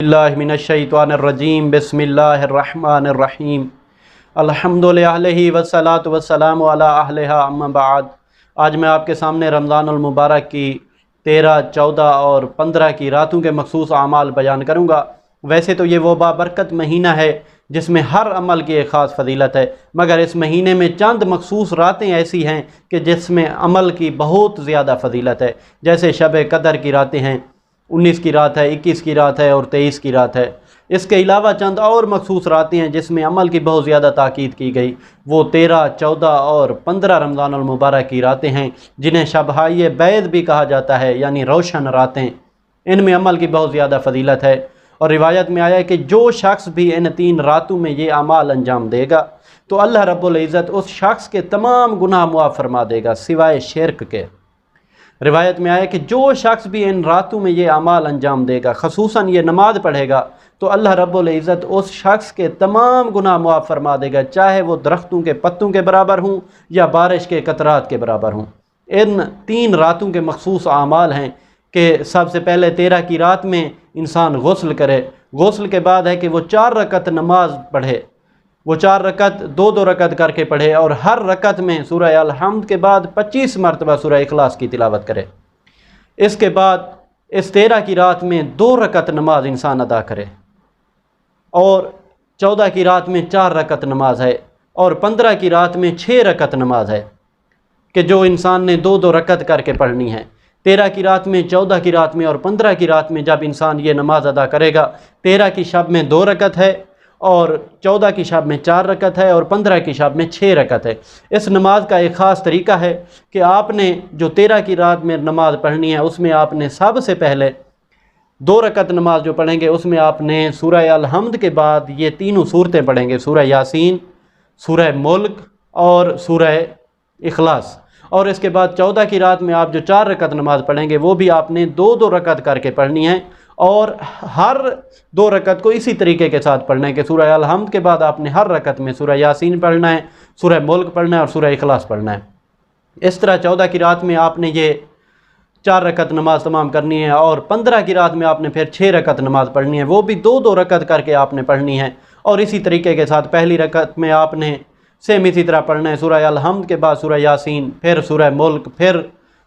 اللہ من الشیطان الرجیم بسم اللہ الرحمن الرحیم الحمد للہ والصلاة والسلام علی اہلہا اما بعد۔ آج میں آپ کے سامنے رمضان المبارک کی 13، 14 اور 15 کی راتوں کے مخصوص اعمال بیان کروں گا۔ ویسے تو یہ وہ بابرکت مہینہ ہے جس میں ہر عمل کی ایک خاص فضیلت ہے، مگر اس مہینے میں چند مخصوص راتیں ایسی ہیں کہ جس میں عمل کی بہت زیادہ فضیلت ہے، جیسے شب قدر کی راتیں ہیں، 19 کی رات ہے، 21 کی رات ہے اور 23 کی رات ہے۔ اس کے علاوہ چند اور مخصوص راتیں ہیں جس میں عمل کی بہت زیادہ تاکید کی گئی، وہ 13، 14 اور 15 رمضان المبارک کی راتیں ہیں، جنہیں شبہائے BAIZ بھی کہا جاتا ہے، یعنی روشن راتیں۔ ان میں عمل کی بہت زیادہ فضیلت ہے، اور روایت میں آیا ہے کہ جو شخص بھی ان 3 راتوں میں یہ اعمال انجام دے گا تو اللہ رب العزت اس شخص کے تمام گناہ معاف فرما دے گا سوائے شرک کے۔ روایت میں آیا کہ جو شخص بھی ان راتوں میں یہ اعمال انجام دے گا، خصوصاً یہ نماز پڑھے گا، تو اللہ رب العزت اس شخص کے تمام گناہ معاف فرما دے گا، چاہے وہ درختوں کے پتوں کے برابر ہوں یا بارش کے قطرات کے برابر ہوں۔ ان 3 راتوں کے مخصوص اعمال ہیں کہ سب سے پہلے 13 کی رات میں انسان غسل کرے، غسل کے بعد ہے کہ وہ 4 رکعت نماز پڑھے، وہ 4 رکعت 2 رکعت کر کے پڑھے، اور ہر رکعت میں سورہ الحمد کے بعد 25 مرتبہ سورہ اخلاص کی تلاوت کرے۔ اس کے بعد اس 13 کی رات میں 2 رکعت نماز انسان ادا کرے، اور 14 کی رات میں 4 رکعت نماز ہے، اور 15 کی رات میں 6 رکعت نماز ہے کہ جو انسان نے 2 رکعت کر کے پڑھنی ہے۔ 13 کی رات میں، 14 کی رات میں اور 15 کی رات میں جب انسان یہ نماز ادا کرے گا، 13 کی شب میں 2 رکعت ہے، اور 14 کی شب میں 4 رکعت ہے، اور 15 کی شب میں 6 رکعت ہے۔ اس نماز کا ایک خاص طریقہ ہے کہ آپ نے جو 13 کی رات میں نماز پڑھنی ہے، اس میں آپ نے سب سے پہلے 2 رکعت نماز جو پڑھیں گے، اس میں آپ نے سورہ الحمد کے بعد یہ تینوں سورتیں پڑھیں گے، سورہ یاسین، سورہ ملک اور سورہ اخلاص۔ اور اس کے بعد 14 کی رات میں آپ جو 4 رکعت نماز پڑھیں گے، وہ بھی آپ نے 2 رکعت کر کے پڑھنی ہے، اور ہر 2 رکعت کو اسی طریقے کے ساتھ پڑھنا ہے کہ سورہ الحمد کے بعد آپ نے ہر رکعت میں سورہ یاسین پڑھنا ہے، سورہ ملک پڑھنا ہے اور سورہ اخلاص پڑھنا ہے۔ اس طرح 14 کی رات میں آپ نے یہ 4 رکعت نماز تمام کرنی ہے، اور 15 کی رات میں آپ نے پھر 6 رکعت نماز پڑھنی ہے، وہ بھی 2 رکعت کر کے آپ نے پڑھنی ہے، اور اسی طریقے کے ساتھ پہلی رکعت میں آپ نے سیم اسی طرح پڑھنا ہے، سورہ الحمد کے بعد سورہ یاسین، پھر سورہ ملک، پھر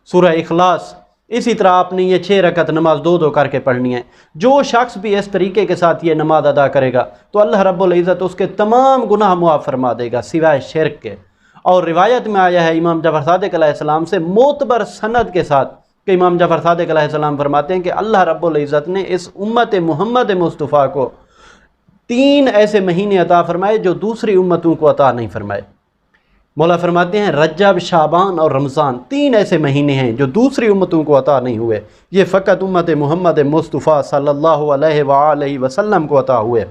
سورہ اخلاص۔ اسی طرح آپ نے یہ 6 رکعت نماز 2 کر کے پڑھنی ہے۔ جو شخص بھی اس طریقے کے ساتھ یہ نماز ادا کرے گا تو اللہ رب العزت اس کے تمام گناہ معاف فرما دے گا سوائے شرک کے۔ اور روایت میں آیا ہے امام جعفر صادق علیہ السلام سے معتبر سند کے ساتھ کہ امام جعفر صادق علیہ السلام فرماتے ہیں کہ اللہ رب العزت نے اس امت محمد مصطفیٰ کو 3 ایسے مہینے عطا فرمائے جو دوسری امتوں کو عطا نہیں فرمائے۔ مولا فرماتے ہیں رجب، شعبان اور رمضان 3 ایسے مہینے ہیں جو دوسری امتوں کو عطا نہیں ہوئے، یہ فقط امت محمد مصطفیٰ صلی اللہ علیہ وآلہ وسلم کو عطا ہوئے۔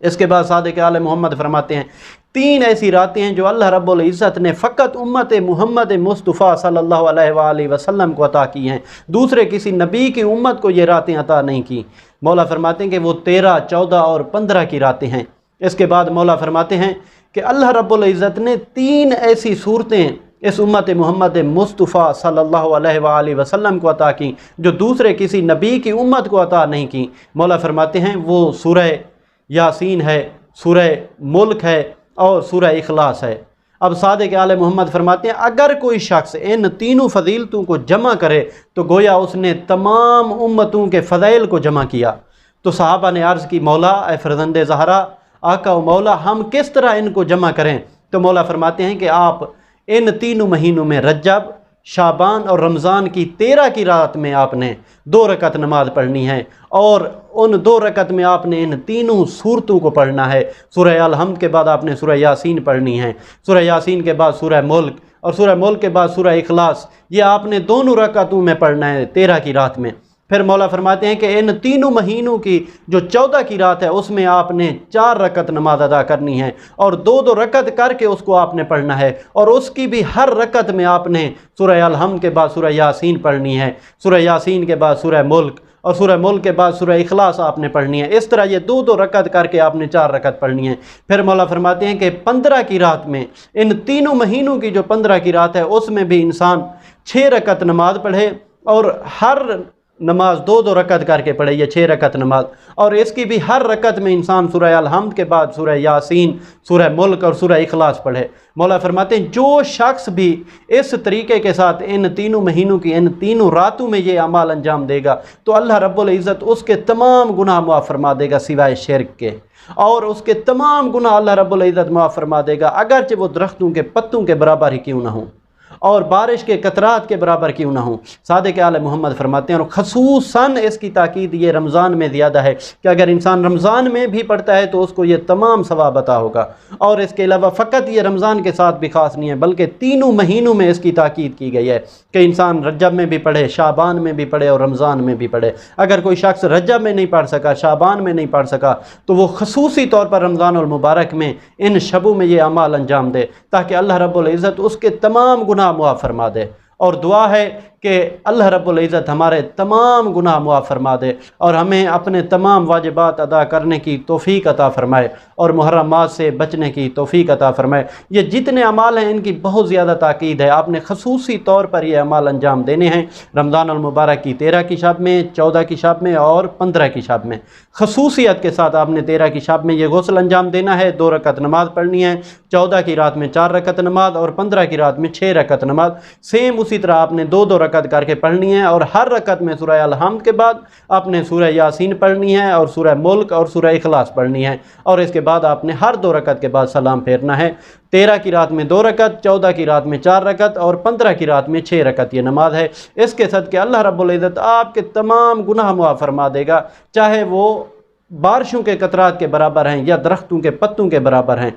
اس کے بعد صادق آل محمد فرماتے ہیں 3 ایسی راتیں ہیں جو اللہ رب العزت نے فقط امت محمد مصطفیٰ صلی اللہ علیہ وآلہ وسلم کو عطا کی ہیں، دوسرے کسی نبی کی امت کو یہ راتیں عطا نہیں کی۔ مولا فرماتے ہیں کہ وہ 13، 14 اور 15 کی راتیں ہیں۔ اس کے بعد مولا فرماتے ہیں کہ اللہ رب العزت نے 3 ایسی صورتیں اس امت محمد مصطفیٰ صلی اللہ علیہ وآلہ وسلم کو عطا کی جو دوسرے کسی نبی کی امت کو عطا نہیں کی۔ مولا فرماتے ہیں وہ سورہ یاسین ہے، سورہ ملک ہے اور سورہ اخلاص ہے۔ اب صادق آل محمد فرماتے ہیں اگر کوئی شخص ان تینوں فضیلتوں کو جمع کرے تو گویا اس نے تمام امتوں کے فضائل کو جمع کیا۔ تو صحابہ نے عرض کی مولا اے فرزند زہرا، آقا و مولا، ہم کس طرح ان کو جمع کریں؟ تو مولا فرماتے ہیں کہ آپ ان 3 مہینوں میں رجب، شعبان اور رمضان کی 13 کی رات میں آپ نے 2 رکعت نماز پڑھنی ہے، اور ان 2 رکعت میں آپ نے ان تینوں صورتوں کو پڑھنا ہے۔ سورہ الحمد کے بعد آپ نے سورہ یاسین پڑھنی ہے، سورہ یاسین کے بعد سورہ ملک، اور سورہ ملک کے بعد سورہ اخلاص، یہ آپ نے 2 رکعتوں میں پڑھنا ہے 13 کی رات میں۔ پھر مولا فرماتے ہیں کہ ان 3 مہینوں کی جو 14 کی رات ہے اس میں آپ نے 4 رکعت نماز ادا کرنی ہے، اور 2 رکعت کر کے اس کو آپ نے پڑھنا ہے، اور اس کی بھی ہر رکعت میں آپ نے سورہ الحمد کے بعد سورہ یاسین پڑھنی ہے، سورہ یاسین کے بعد سورہ ملک، اور سورہ ملک کے بعد سورہ اخلاص آپ نے پڑھنی ہے۔ اس طرح یہ 2 رکعت کر کے آپ نے 4 رکعت پڑھنی ہے۔ پھر مولا فرماتے ہیں کہ 15 کی رات میں، ان 3 مہینوں کی جو 15 کی رات ہے اس میں بھی انسان 6 رکعت نماز پڑھے، اور ہر نماز 2 رکعت کر کے پڑھے، یہ 6 رکعت نماز، اور اس کی بھی ہر رکعت میں انسان سورہ الحمد کے بعد سورہ یاسین، سورہ ملک اور سورہ اخلاص پڑھے۔ مولا فرماتے ہیں جو شخص بھی اس طریقے کے ساتھ ان تینوں مہینوں کی ان تینوں راتوں میں یہ اعمال انجام دے گا تو اللہ رب العزت اس کے تمام گناہ معاف فرما دے گا سوائے شرک کے، اور اس کے تمام گناہ اللہ رب العزت معاف فرما دے گا، اگرچہ وہ درختوں کے پتوں کے برابر ہی کیوں نہ ہوں اور بارش کے قطرات کے برابر کیوں نہ ہوں۔ صادق آل محمد فرماتے ہیں، اور خصوصاً اس کی تاکید یہ رمضان میں زیادہ ہے کہ اگر انسان رمضان میں بھی پڑھتا ہے تو اس کو یہ تمام ثواب عطا ہوگا، اور اس کے علاوہ فقط یہ رمضان کے ساتھ بھی خاص نہیں ہے بلکہ تینوں مہینوں میں اس کی تاکید کی گئی ہے کہ انسان رجب میں بھی پڑھے، شعبان میں بھی پڑھے اور رمضان میں بھی پڑھے۔ اگر کوئی شخص رجب میں نہیں پڑھ سکا، شعبان میں نہیں پڑھ سکا، تو وہ خصوصی طور پر رمضان المبارک میں ان شبوں میں یہ اعمال انجام دے تاکہ اللہ رب العزت اس کے تمام گناہ معاف فرما دے۔ اور دعا ہے کہ اللہ رب العزت ہمارے تمام گناہ معاف فرما دے اور ہمیں اپنے تمام واجبات ادا کرنے کی توفیق عطا فرمائے اور محرمات سے بچنے کی توفیق عطا فرمائے۔ یہ جتنے اعمال ہیں ان کی بہت زیادہ تاکید ہے، آپ نے خصوصی طور پر یہ اعمال انجام دینے ہیں رمضان المبارک کی 13 کی شب میں، 14 کی شب میں اور 15 کی شب میں۔ خصوصیت کے ساتھ آپ نے 13 کی شب میں یہ غسل انجام دینا ہے، 2 رکعت نماز پڑھنی ہے، 14 کی رات میں 4 رکعت نماز اور 15 کی رات میں 6 رکعت نماز۔ سیم اسی طرح آپ نے 2 رکعت کر کے پڑھنی ہے، اور ہر رکعت میں سورہ الحمد کے بعد آپ نے سورہ یاسین پڑھنی ہے اور سورہ ملک اور سورہ اخلاص پڑھنی ہے، اور اس کے بعد آپ نے ہر 2 رکعت کے بعد سلام پھیرنا ہے۔ 13 کی رات میں 2 رکعت، 14 کی رات میں 4 رکعت اور 15 کی رات میں 6 رکعت یہ نماز ہے۔ اس کے صدقے اللہ رب العزت آپ کے تمام گناہ معاف فرما دے گا، چاہے وہ بارشوں کے قطرات کے برابر ہیں یا درختوں کے پتوں کے برابر ہیں۔